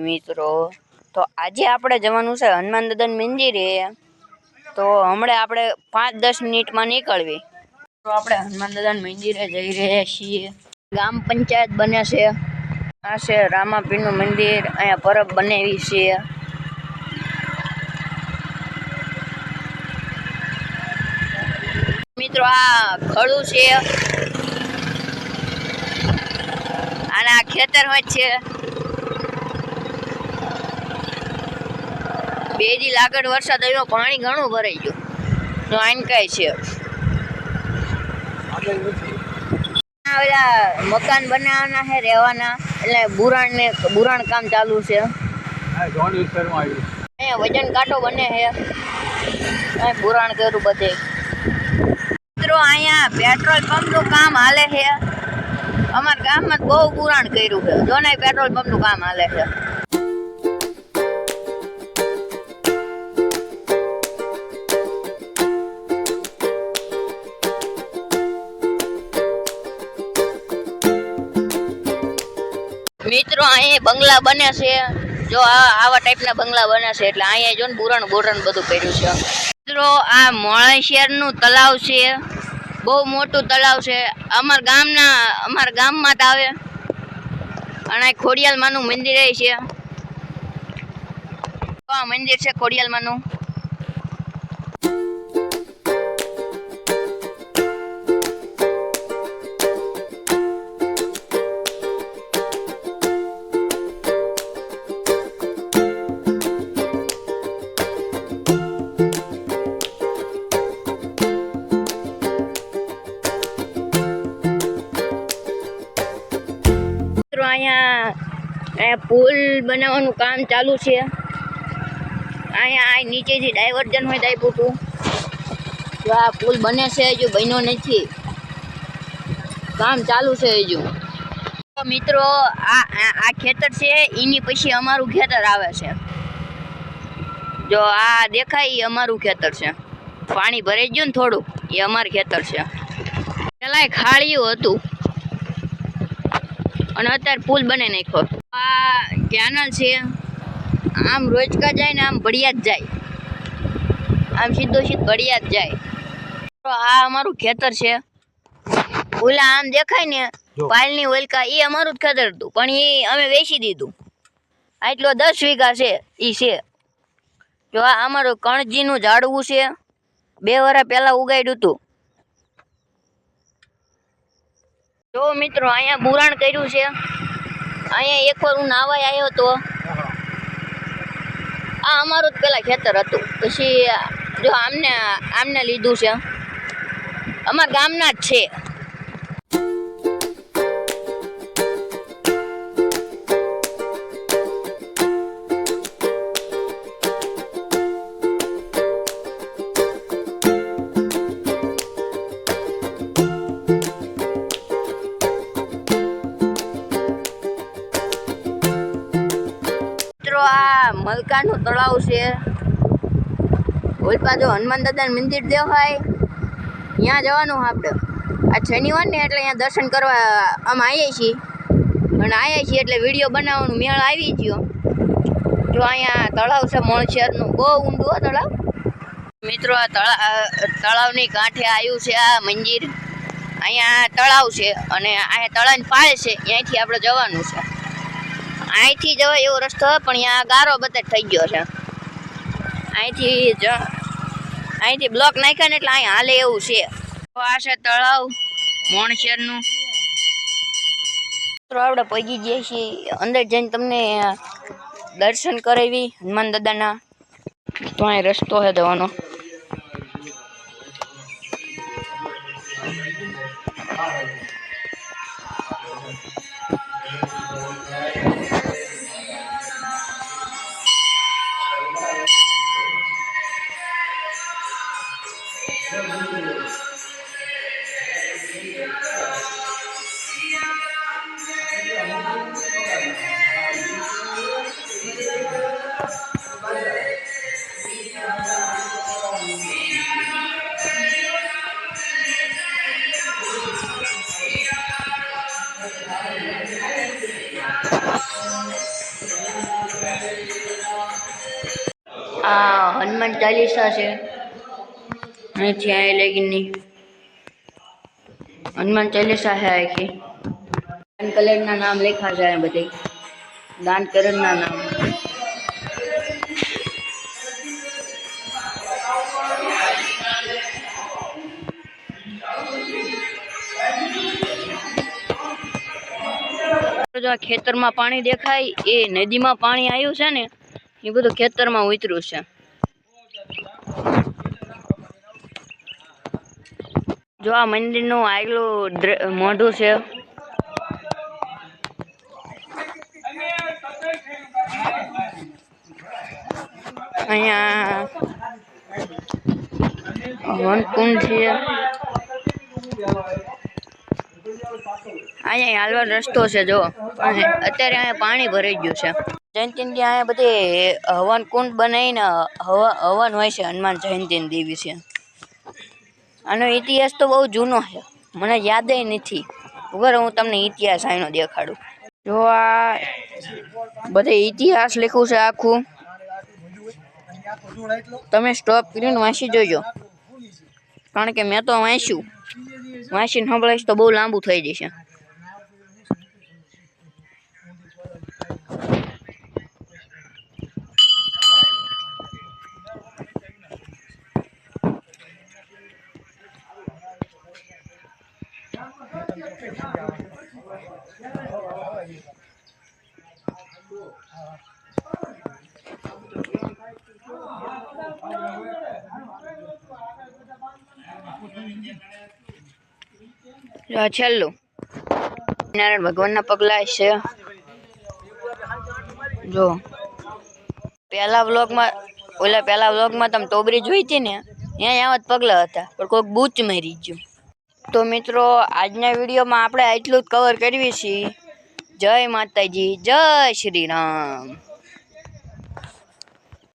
મિત્રો તો આજે આપણે જવાનું છે હનુમાન દાદાના મંદિરે। તો હમણાં આપણે 5-10 મિનિટમાં નીકળવી। તો આપણે હનુમાન દાદાના મંદિરે જઈ રહ્યા છીએ। ગ્રામ પંચાયત બને છે। આ છે રામાપીરનું મંદિર। અહીંયા પરબ બનાવી છે। મિત્રો આ ખડું છે અને આ ખેતર હોય છે। બે દી આગળ વરસાદ આવ્યો, પાણી ઘણું ભરાઈ ગયું। તો આનકાય છે ઓલા મકાન બનાવવાના છે રહેવાના, એટલે બુરાણ કામ ચાલુ છે। અહીંયા વજન કાંટો બને છે, બુરાણ કર્યું બધે। મિત્રો અહીંયા પેટ્રોલ પંપનું કામ હાલે છે। અમારા ગામમાં બહુ બુરાણ કર્યું છે। જો ને પેટ્રોલ પંપનું કામ હાલે છે। મિત્રો અહીંયા બંગલા બને છે। જો આવા ટાઈપના બંગલા બને છે, એટલે અહીંયા જો ને બુરાણ બધું કર્યું છે। મિત્રો આ મોળેશ્વરનું તળાવ છે, બહુ મોટું તળાવ છે। અમારા ગામમાં જ આવે। અને ખોડિયાલમાનું મંદિર છે। આ મંદિર છે ખોડિયાલમાનું। અહીંયા પુલ બનાવવાનું કામ ચાલુ છે। અહીંયા નીચેથી ડાયવર્જન હોય આપ્યું હતું। જો આ પુલ બને છે, હજુ બન્યો નથી, કામ ચાલુ છે હજુ। તો મિત્રો આ ખેતર છે, એની પછી અમારું ખેતર આવે છે। જો આ દેખાય એ અમારું ખેતર છે। પાણી ભરાઈ ગયું ને થોડું, એ અમારું ખેતર છે। પેલા ખાડીયું હતું અને અત્યારે પુલ બને નાખ્યો। આ કેનલ છે, આમ રોજકા જાય ને આમ ભડિયા જ જાય, આમ સીધો ભડિયા જ જાય। તો આ અમારું ખેતર છે। ઓલા આમ દેખાય ને પાલની ઓલકા, એ અમારું જ ખેતર હતું, પણ એ અમે વેચી દીધું। આટલો 10 વીઘા છે એ છે। જો આ અમારું કણજીનું ઝાડવું છે, 2 વર્ષ પહેલા ઉગાડ્યું હતું। જો મિત્રો અહીંયા બુરાણ કર્યું છે। અહીંયા એક વાર હું નાવા આવ્યો હતો। આ અમારું જ પેલા ખેતર હતું, પછી જો આમને લીધું છે। અમારા ગામના જ છે। આ મલકાનું તળાવ છે। ઓલ પાછો હનુમાન દાદાનું મંદિર દેખાય, ત્યાં જવાનું આપણે। આ શનિવાર ને એટલે અહીંયા દર્શન કરવા આમ આવીએ છીએ, અને આવ્યા છીએ એટલે વિડીયો બનાવવાનું મેળ આવી ગયો। જો અહીંયા તળાવ છે મોળેશ્વરનું, બહુ ઊંડું હો તળાવ। મિત્રો આ તળાવની કાંઠે આવ્યું છે આ મંદિર। અહીંયા તળાવ છે, અને અહીંયા તળાવની પાળ છે, ત્યાંથી આપણે જવાનું છે। અહીંથી જવાય એવો રસ્તો, પણ અહીંયા ગારો બધે થઈ ગયો છે। અહીંથી બ્લોક નાખ્યા ને એટલે અહીંયા હાલે એવું છે। તો આ છે તળાવ મોળેશ્વરનું। તો આપણે પહોંચી જઈએ છીએ અંદર, જઈને તમને દર્શન કરાવી હનુમાન દાદાના। તો અહીં રસ્તો છે જવાનો। આ હનુમાન ચાલીસા છે અહીંથી અહીં લગીની હનુમાન ચાલીસા છે આખી દાન કલરના નામ લખ્યા છે બધે દાન કલરના નામ જો આ ખેતરમાં પાણી દેખાય એ નદીમાં પાણી આવ્યું છે ને એ બધું ખેતરમાં ઉતર્યું છે જો આ મંદિરનું આગલું મોઢું છે અહીંયા વનકુંડ છે અહીંયા હાલવાનો રસ્તો છે જો અત્યારે અહીંયા પાણી ભરાઈ ગયું છે જયંતી અહીંયા બધે હવન કુંડ બનાવીને હવન હોય છે હનુમાન જયંતી દિવસે આનો ઇતિહાસ તો બહુ જૂનો છે મને યાદ નથી વગર હું તમને ઇતિહાસ આનો દેખાડું જો આ બધે ઇતિહાસ લખ્યું છે આખું તમે સ્ટોપ કરીને વાંચી જોજો કારણ કે મેં તો વાંચીને સાંભળીશ તો બહુ લાંબુ થઈ જશે છેલ્લું નારાયણ ભગવાનના પગલા છે જો પહેલા વ્લોગમાં તમે ટોબરી જોઈ હતી ને ત્યાં આવા જ પગલા હતા પણ કોઈક બૂચ મારી ગયું તો મિત્રો આજના વિડીયોમાં આપણે આટલું જ કવર કરવી છીએ જય માતાજી જય શ્રી રામ